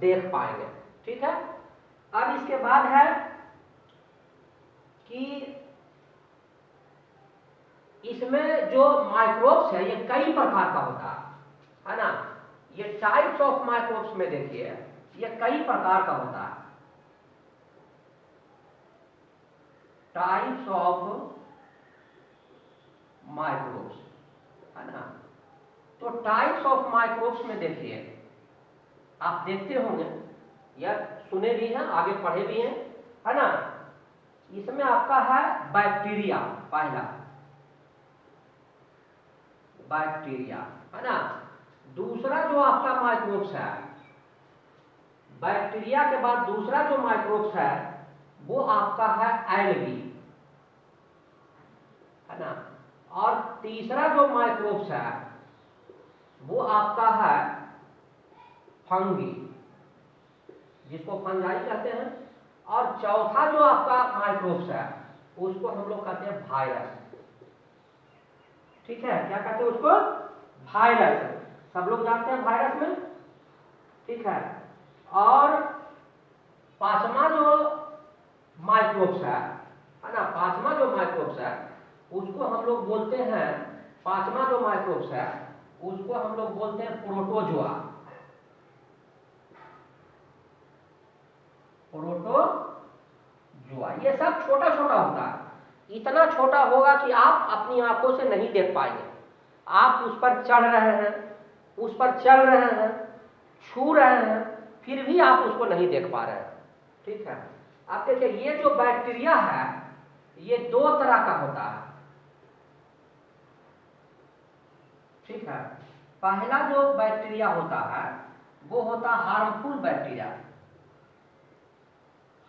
देख पाएंगे। ठीक है, अब इसके बाद है कि इसमें जो माइक्रोब्स है ये कई प्रकार का होता है ना। ये टाइप्स ऑफ माइक्रोब्स में देखिए ये कई प्रकार का होता है, टाइप्स ऑफ माइक्रोब्स, है ना। तो टाइप्स ऑफ माइक्रोब्स में देखिए आप देखते होंगे या सुने भी हैं, आगे पढ़े भी हैं, है ना। इसमें आपका है बैक्टीरिया, पहला बैक्टीरिया, है ना। दूसरा जो आपका माइक्रोब्स है, बैक्टीरिया के बाद दूसरा जो माइक्रोब्स है वो आपका है एल्गी, है ना। और तीसरा जो माइक्रोब्स है वो आपका है फंगी, जिसको फंगाई कहते हैं। और चौथा जो आपका माइक्रोब्स है उसको हम लोग कहते हैं वायरस। ठीक है, क्या कहते हैं उसको? वायरस। सब लोग जानते हैं वायरस में। ठीक है, और पांचवा जो माइक्रोब्स है ना, पांचवा जो माइक्रोब्स है उसको हम लोग बोलते हैं, पांचवा जो माइक्रोब्स है उसको हम लोग बोलते हैं प्रोटोजोआ। प्रोटोजोआ ये सब छोटा छोटा होता है, इतना छोटा होगा कि आप अपनी आंखों से नहीं देख पाएंगे। आप उस पर चढ़ रहे हैं, उस पर चल रहे हैं, छू रहे हैं, फिर भी आप उसको नहीं देख पा रहे हैं। ठीक है, आप देखिए ये जो बैक्टीरिया है ये दो तरह का होता है। ठीक है, पहला जो बैक्टीरिया होता है वो होता है हार्मफुल बैक्टीरिया,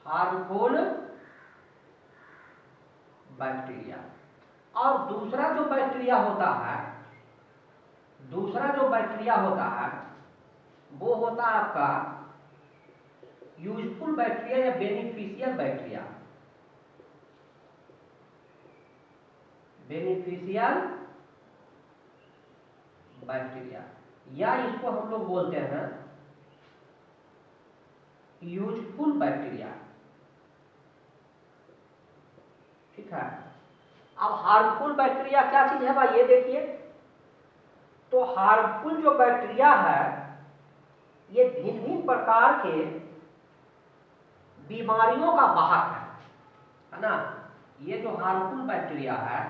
हार्मफुल बैक्टीरिया। और दूसरा जो बैक्टीरिया होता है, दूसरा जो बैक्टीरिया होता है वो होता है आपका यूजफुल बैक्टीरिया या बेनिफिशियल बैक्टीरिया, बेनिफिशियल बैक्टीरिया, या इसको हम लोग बोलते हैं यूजफुल बैक्टीरिया। ठीक है, अब हार्मफुल बैक्टीरिया क्या चीज है भाई, ये देखिए। तो हार्मफुल जो बैक्टीरिया है ये भिन्न भिन्न प्रकार के बीमारियों का वाहक है ना। ये जो हार्मफुल बैक्टीरिया है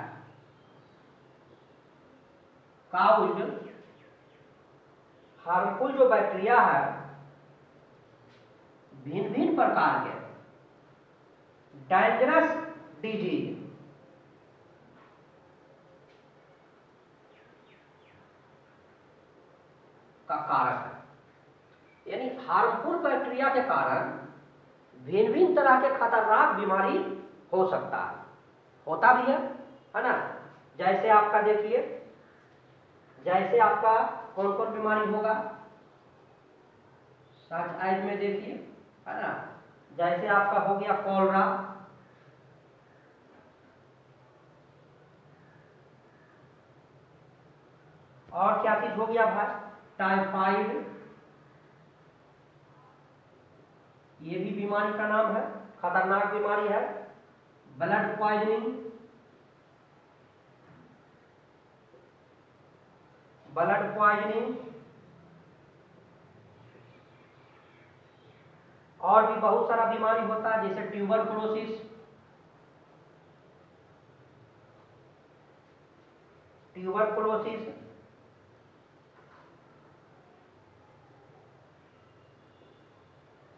काउज, हार्मफुल जो बैक्टीरिया है भिन्न भिन्न प्रकार के डेंजरस डिजीज का कारक है। यानी हार्मफुल बैक्टीरिया के कारण भिन्न भिन्न तरह के खतरनाक बीमारी हो सकता है, होता भी है ना। जैसे आपका देखिए, जैसे आपका कौन कौन बीमारी होगा, सच एज में देखिए, है ना। जैसे आपका हो गया कॉलरा, और क्या चीज हो गया भाई, टाइफाइड, ये भी बीमारी का नाम है, खतरनाक बीमारी है। ब्लड पॉइजनिंग, ब्लड पॉइजनिंग, और भी बहुत सारा बीमारी होता है जैसे ट्यूबरकुलोसिस, ट्यूबरकुलोसिस,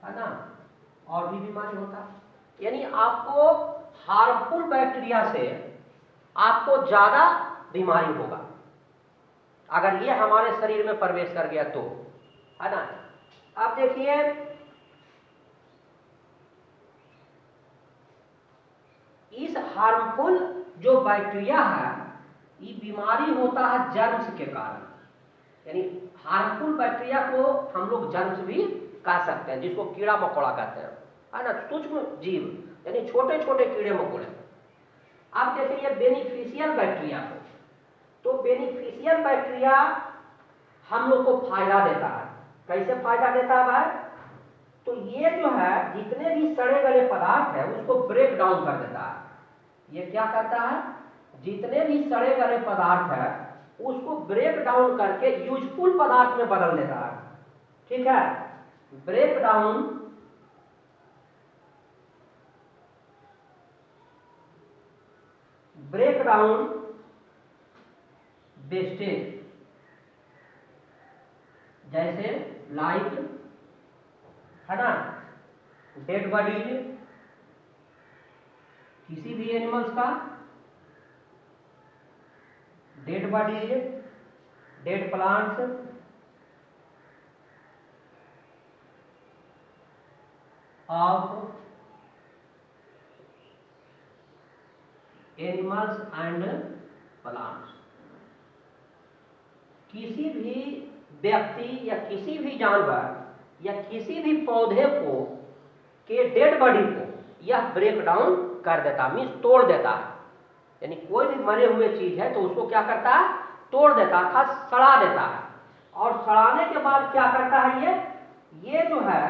है ना, और भी बीमारी होता है। यानी आपको हार्मफुल बैक्टीरिया से आपको ज्यादा बीमारी होगा अगर ये हमारे शरीर में प्रवेश कर गया तो, है ना। अब देखिए इस हार्मफुल जो बैक्टीरिया है ये बीमारी होता है जर्म्स के कारण। यानी हार्मफुल बैक्टीरिया को हम लोग जर्म्स भी कह सकते हैं, जिसको कीड़ा मकोड़ा कहते हैं, है ना, सूक्ष्म जीव, यानी छोटे छोटे कीड़े मकोड़े। अब देखिए बेनिफिशियल बैक्टीरिया को, तो बेनिफिशियल बैक्टीरिया हम लोग को फायदा देता है। कैसे फायदा देता है भाई? तो ये जो है जितने भी सड़े गले पदार्थ है उसको ब्रेक डाउन कर देता है। ये क्या करता है, जितने भी सड़े गले पदार्थ है उसको ब्रेक डाउन करके यूजफुल पदार्थ में बदल देता है। ठीक है, ब्रेक डाउन वेस्टेज, जैसे लाइक है ना, डेड बॉडीज किसी भी एनिमल्स का, dead bodies, dead plants, of animals and plants, किसी भी व्यक्ति या किसी भी जानवर या किसी भी पौधे को के डेड बॉडी को यह ब्रेक डाउन कर देता, मीन्स तोड़ देता है। यानी कोई भी मरे हुए चीज है तो उसको क्या करता है, तोड़ देता है, अर्थात सड़ा देता है। और सड़ाने के बाद क्या करता है, ये जो है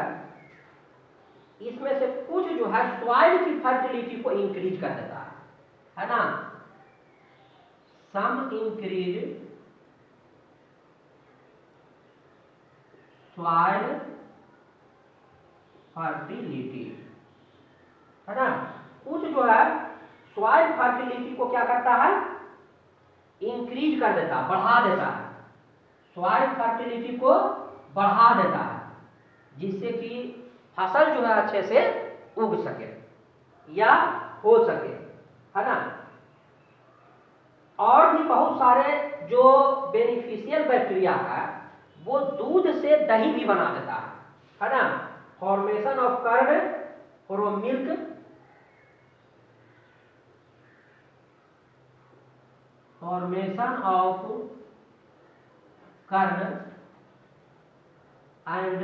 इसमें से कुछ जो है सॉइल की फर्टिलिटी को इंक्रीज कर देता है ना, सम इंक्रीज सॉइल फर्टिलिटी, है ना, कुछ जो है सॉइल फर्टिलिटी को क्या करता है, इंक्रीज कर देता, बढ़ा देता है, सॉइल फर्टिलिटी को बढ़ा देता है, जिससे कि फसल जो है अच्छे से उग सके या हो सके, है ना। और भी बहुत सारे जो बेनिफिशियल बैक्टीरिया है वो दूध से दही भी बना देता है ना, formation of curd from milk, formation of curd and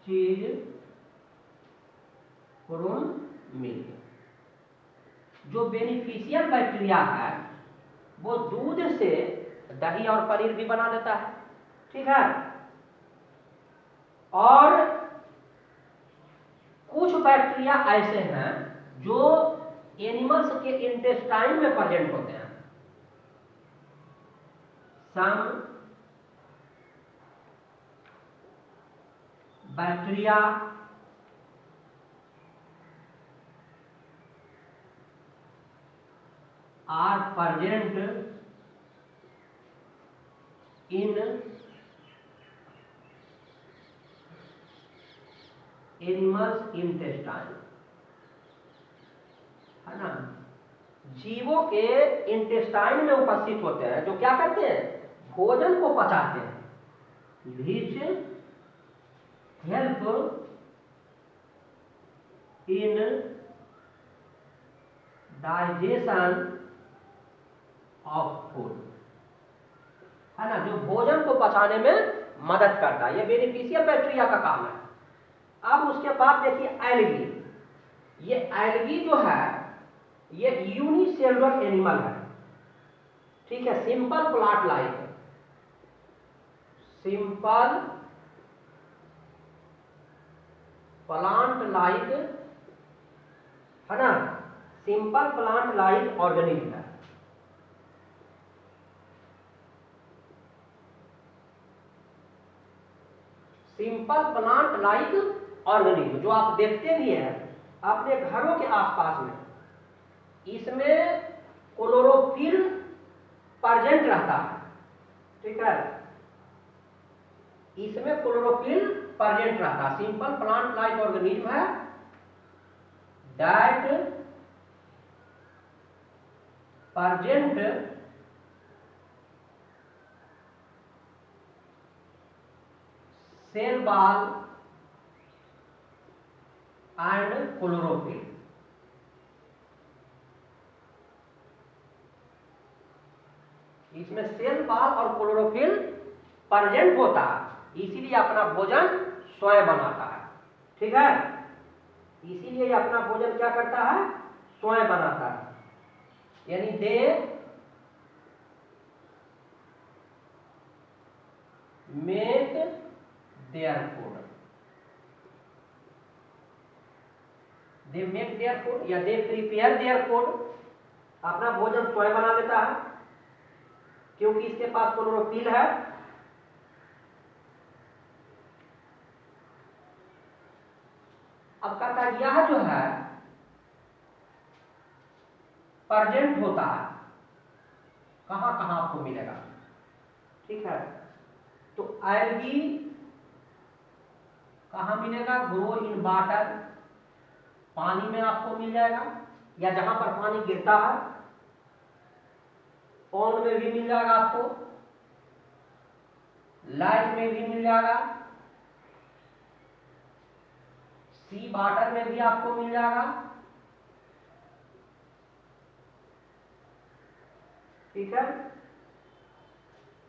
cheese from milk. जो बेनिफिशियल बैक्टीरिया है वो दूध से दही और पनीर भी बना देता है, ठीक है। और कुछ बैक्टीरिया ऐसे हैं जो एनिमल्स के इंटेस्टाइन में प्रेजेंट होते हैं। Some bacteria are present in animals intestine, है ना, जीवों के इंटेस्टाइन में उपस्थित होते हैं, जो क्या करते हैं, भोजन को पचाते हैं। Which help in digestion of food, है ना, जो भोजन को पचाने में मदद करता है। ये बेनिफिशियल बैक्टीरिया का काम है। अब उसके बाद देखिए एल्गी। ये एल्गी जो है ये यूनिसेलुलर एनिमल है, ठीक है, simple plant like, simple plant like, है ना, सिंपल प्लांट लाइक ऑर्गेनिज्म है। सिंपल प्लांट लाइक ऑर्गेनिज्म जो आप देखते भी हैं अपने घरों के आसपास में, इसमें क्लोरोफिल प्रेजेंट रहता है, ठीक है, इसमें क्लोरोफिल प्रेजेंट रहता है। सिंपल प्लांट लाइक ऑर्गेनिज्म है that present cell wall and chlorophyll. इसमें सेल वॉल और क्लोरोफिल प्रेजेंट होता है, इसीलिए अपना भोजन स्वयं बनाता है, ठीक है, इसीलिए अपना भोजन क्या करता है, स्वयं बनाता है। यानी they make their food, they make their food या दे प्रिपेयर देयर फूड, अपना भोजन स्वयं बना देता है क्योंकि इसके पास क्लोरोफिल है। अब कहता है यह जो है प्रेजेंट होता है, कहां कहां आपको मिलेगा, ठीक है। तो एल्गी कहां मिलेगा, ग्रो इन वाटर, पानी में आपको मिल जाएगा या जहां पर पानी गिरता है, पॉन्ड में भी मिल जाएगा आपको, लाइट में भी मिल जाएगा, सी वाटर में भी आपको मिल जाएगा, ठीक है।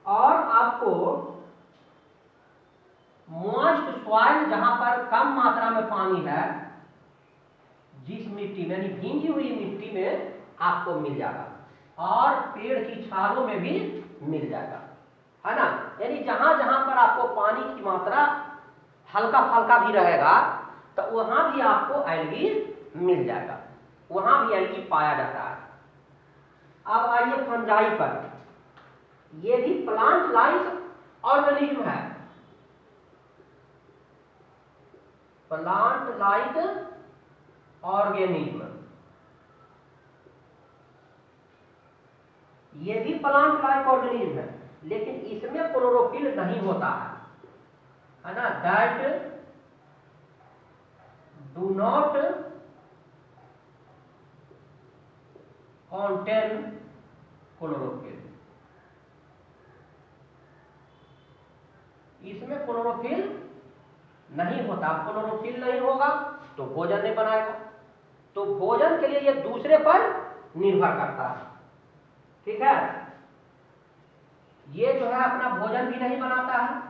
और आपको मॉइस्ट सॉइल, जहां पर कम मात्रा में पानी है, जिस मिट्टी में यानी भींगी हुई मिट्टी में आपको मिल जाएगा, और पेड़ की छालों में भी मिल जाएगा, है ना। यानी जहां जहां पर आपको पानी की मात्रा हल्का फल्का भी रहेगा तो वहां भी आपको एल्गी मिल जाएगा, वहां भी एल्गी पाया जाता है। अब आइए फंजाई पर, ये भी प्लांट लाइक ऑर्गेनिज्म है, प्लांट लाइक ऑर्गेनिज्म, ये भी प्लांट लाइक ऑर्गेनिज्म है, लेकिन इसमें क्लोरोफिल नहीं होता है ना, that do not contain chlorophyll, इसमें क्लोरोफिल नहीं होता। क्लोरोफिल नहीं होगा तो भोजन नहीं बनाएगा, तो भोजन के लिए ये दूसरे पर निर्भर करता है, ठीक है। ये जो है अपना भोजन भी नहीं बनाता है,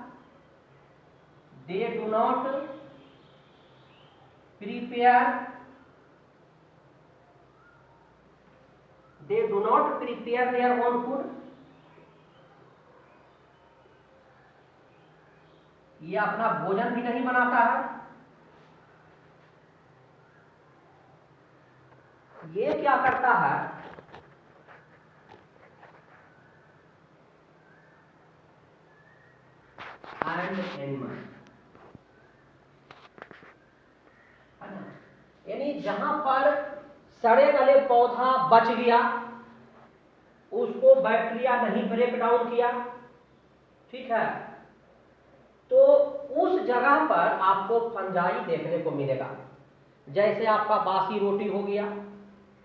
they do not prepare, they do not prepare their own food, ये अपना भोजन भी नहीं बनाता है। ये क्या करता है, एंड एनिमल, है ना, यानी जहां पर सड़े गले पौधा बच गया, उसको बैक्टीरिया नहीं ब्रेक डाउन किया, ठीक है, तो उस जगह पर आपको फंजाई देखने को मिलेगा। जैसे आपका बासी रोटी हो गया,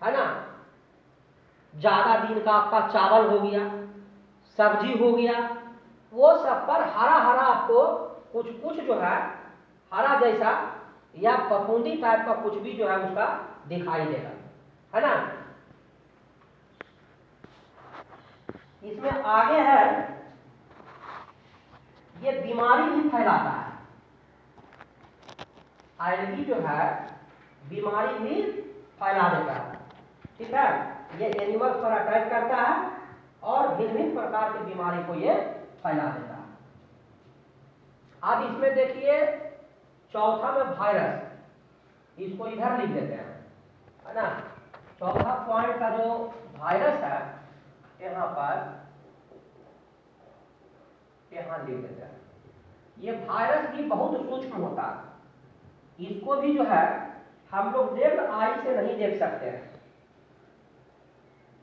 है ना, ज्यादा दिन का आपका चावल हो गया, सब्जी हो गया, वो सब पर हरा हरा आपको कुछ कुछ जो है हरा जैसा या फफूंदी टाइप का कुछ भी जो है उसका दिखाई देगा, है ना। इसमें आगे है, ये बीमारी भी फैलाता है, एल्गी जो है बीमारी भी फैला देता है, ठीक है। ये एनिमल्स पर अटैक करता है और भिन्न भिन्न प्रकार की बीमारी को ये फैला देता है। अब इसमें देखिए चौथा में वायरस, इसको इधर लिख देते हैं, है ना। चौथा पॉइंट का जो वायरस है यहाँ पर, यहाँ लिख देते हैं। ये वायरस भी बहुत सूक्ष्म होता है, इसको भी जो है हम लोग नेक्ड आई से नहीं देख सकते हैं,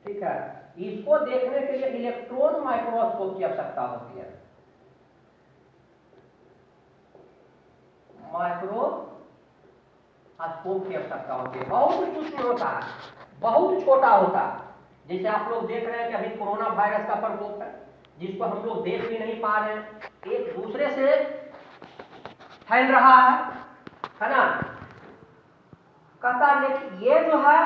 ठीक है। इसको देखने के लिए इलेक्ट्रॉन माइक्रोस्कोप की आवश्यकता होती है, माइक्रोस्कोप की आवश्यकता होती है। बहुत सूक्ष्म होता है, बहुत छोटा होता है। जैसे आप लोग देख रहे हैं कि अभी कोरोना वायरस का प्रकोप है, जिसको हम लोग देख भी नहीं पा रहे हैं, एक दूसरे से फैल रहा है ना। कहता है लेकिन ये जो है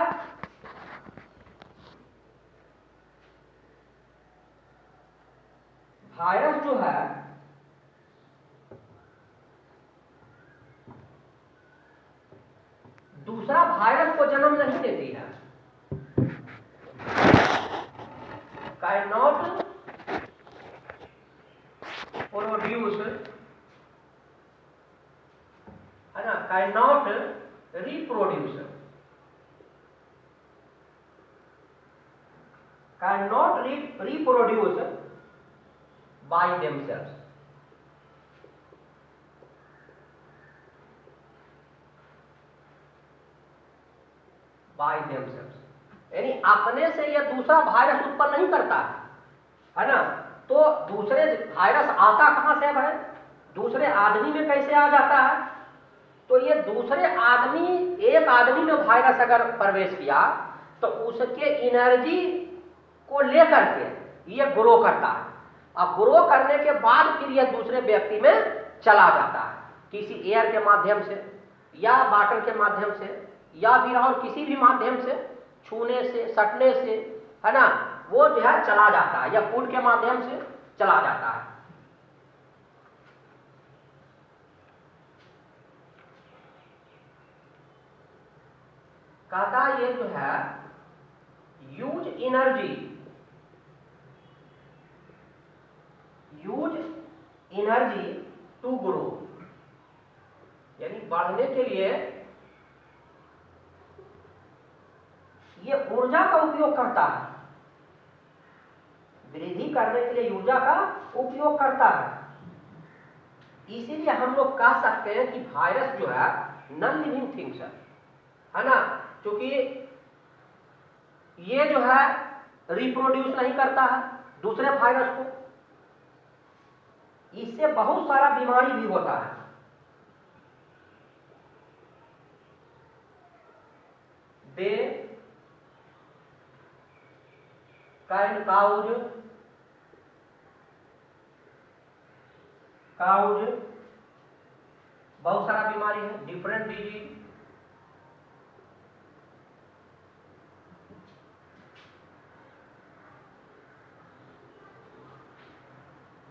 वायरस जो है दूसरा वायरस को जन्म नहीं देती है, कैन नॉट प्रोड्यूस है ना, can not reproduce, can not reproduce by themselves. By themselves यानी अपने से यह दूसरा वायरस उत्पन्न नहीं करता है ना। तो दूसरे वायरस आता कहां से है, दूसरे आदमी में कैसे आ जाता है? तो ये दूसरे आदमी, एक आदमी में वायरस अगर प्रवेश किया तो उसके एनर्जी को लेकर के ये ग्रो करता है। अब ग्रो करने के बाद फिर यह दूसरे व्यक्ति में चला जाता है, किसी एयर के माध्यम से या वाटर के माध्यम से या फिर और किसी भी माध्यम से, छूने से, सटने से, है ना, वो जो है चला जाता है, या फूड के माध्यम से चला जाता है। कहता ये जो है use energy, use energy to grow, यानी बढ़ने के लिए ये ऊर्जा का उपयोग करता है, वृद्धि करने के लिए ऊर्जा का उपयोग करता है। इसीलिए हम लोग कह सकते हैं कि वायरस जो है नॉन लिविंग थिंग्स है ना, क्योंकि ये जो है रिप्रोड्यूस नहीं करता है दूसरे वायरस को, इससे बहुत सारा बीमारी भी होता है। दे कैन काउज बहुत सारा बीमारी है, डिफरेंट डिजीज,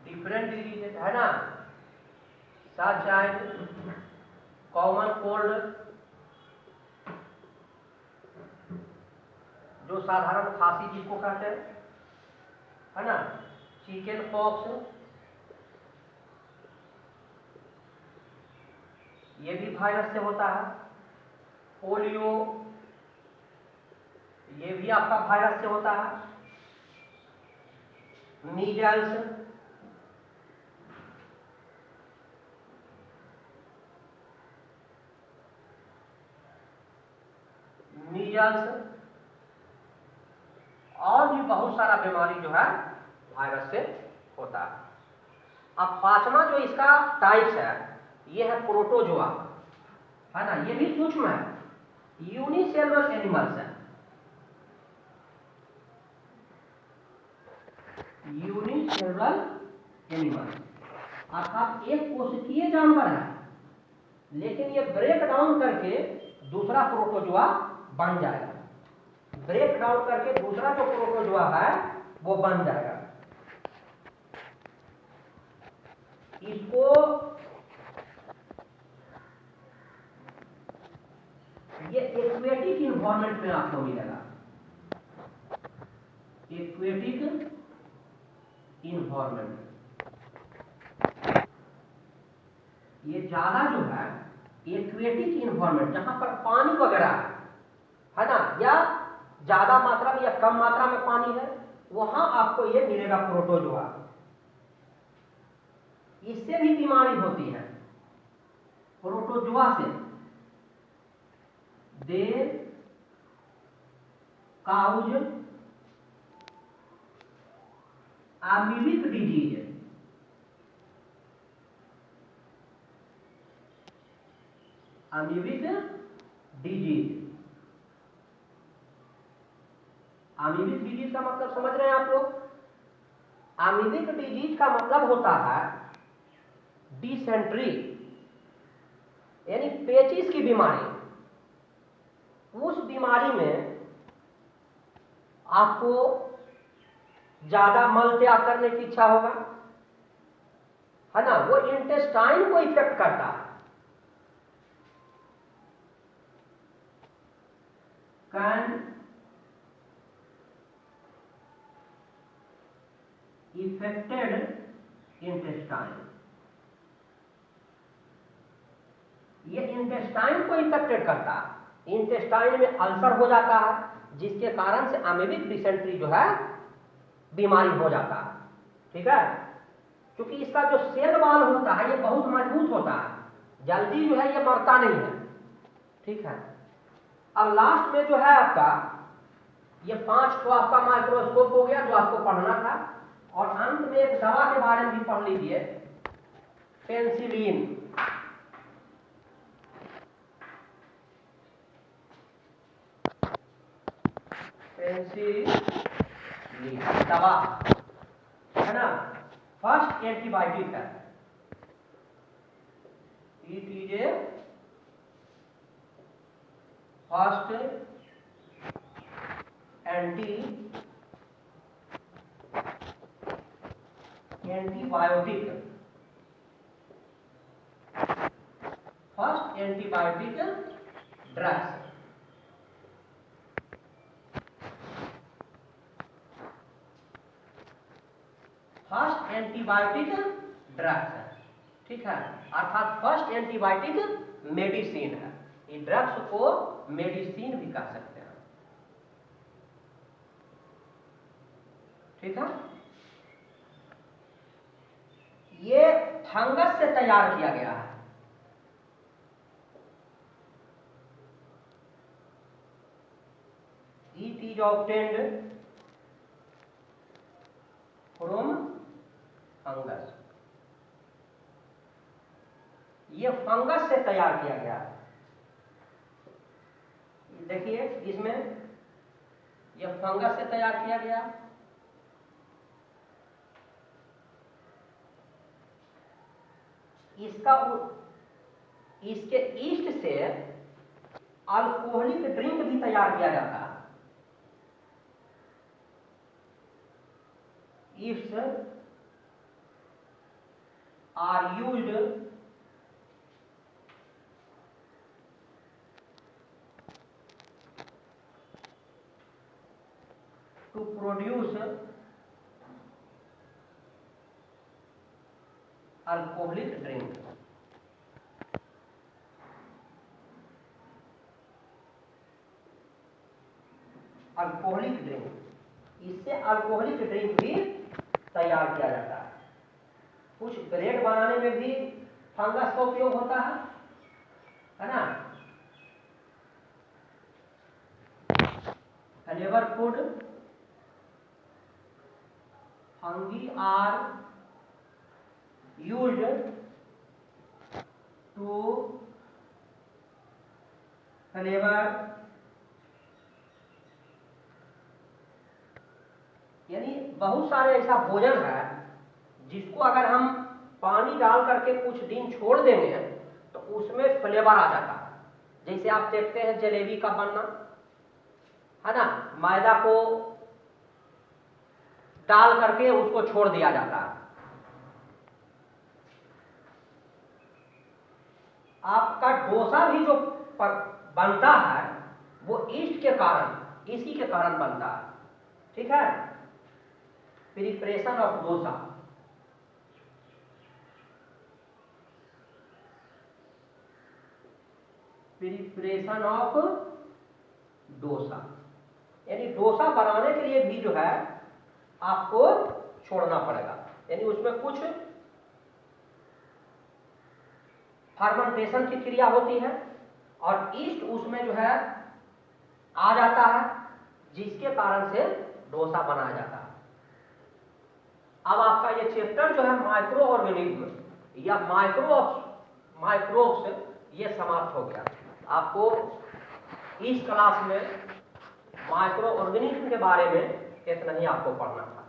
डिफरेंट डिजीज है ना, सच एज कॉमन कोल्ड, जो साधारण खांसी जिसको कहते हैं, है ना, चिकन पॉक्स, ये भी वायरस से होता है, पोलियो ये भी आपका वायरस से होता है, मीजल्स, और भी बहुत सारा बीमारी जो है वायरस से होता है। अब पांचवा जो इसका टाइप्स है ये है प्रोटोजोआ, है ना, ये भी सूक्ष्म है, यूनिसेलुलर एनिमल्स है, यूनिसेलुलर एनिमल्स अर्थात एक कोशिकीय जानवर है, लेकिन ये ब्रेक डाउन करके दूसरा प्रोटोजोआ बन जाएगा, ब्रेक डाउन करके दूसरा जो प्रोटोजोआ है वो बन जाएगा। इसको ये एक्वेटिक इन्वायरमेंट में आपको मिलेगा, एक्वेटिक इन्वायरमेंट, ये ज्यादा जो है एक्वेटिक इन्वायरमेंट जहां पर पानी वगैरह है ना, या ज्यादा मात्रा में या कम मात्रा में पानी है, वहां आपको ये मिलेगा प्रोटोजोआ। इससे भी बीमारी होती है प्रोटोजोआ से, they cause amoebic disease, amoebic disease, amoebic disease का मतलब समझ रहे हैं आप लोग? अमीबिक डिजीज का मतलब होता है डिसेंट्री, यानी पेचिस की बीमारी। उस बीमारी में आपको ज्यादा मल त्याग करने की इच्छा होगा, है ना, वो इंटेस्टाइन को इफेक्ट करता है, कैन इफेक्टेड इंटेस्टाइन, ये इंटेस्टाइन को इफेक्टेड करता है, इंटेस्टाइन में अल्सर हो जाता है जिसके कारण से अमेबिक डिसेंट्री जो है बीमारी हो जाता है। ठीक है, क्योंकि इसका जो सेल वॉल होता है ये बहुत मजबूत होता है, जल्दी जो है ये मरता नहीं है। ठीक है, अब लास्ट में जो है आपका ये 5 तो आपका माइक्रोस्कोप हो गया जो आपको पढ़ना था, और अंत में एक दवा के बारे में भी पढ़ लीजिए, पेनिसिलिन। पेनिसिलिन दवा है ना, फर्स्ट एंटीबायोटिक है, it is a first antibiotic, first antibiotic drugs. First antibiotic drugs है। ठीक है, अर्थात फर्स्ट एंटीबायोटिक मेडिसिन है, ये ड्रग्स को मेडिसिन भी कह सकते हैं। ठीक है, ये फंगस से तैयार किया गया है। It is obtained from fungus, ये फंगस से तैयार किया गया है। देखिए इसमें ये फंगस से तैयार किया गया, इसके ईस्ट से अल्कोहलिक ड्रिंक भी तैयार किया जाता है। Yeast are used to produce alcoholic drink. Alcoholic drink, इससे अल्कोहलिक ड्रिंक भी तैयार किया जाता है। कुछ ब्रेड बनाने में भी फंगस का उपयोग होता है ना। Flavour food fungi are used to flavor, यानी बहुत सारे ऐसा भोजन है जिसको अगर हम पानी डाल करके कुछ दिन छोड़ देंगे तो उसमें फ्लेवर आ जाता है। जैसे आप देखते हैं जलेबी का बनना है ना, मैदा को डाल करके उसको छोड़ दिया जाता है। आपका डोसा भी जो बनता है वो ईस्ट के कारण, इसी के कारण बनता है। ठीक है, preparation of dosa, preparation of dosa, यानी डोसा बनाने के लिए भी जो है आपको छोड़ना पड़ेगा, यानी उसमें कुछ फर्मेंटेशन की क्रिया होती है और ईस्ट उसमें जो है आ जाता है, जिसके कारण से डोसा बनाया जाता है। अब आपका ये चैप्टर जो है माइक्रो ऑर्गेनिज्म या माइक्रोब्स ये समाप्त हो गया। आपको इस क्लास में माइक्रो ऑर्गेनिज्म के बारे में इतना ही आपको पढ़ना था।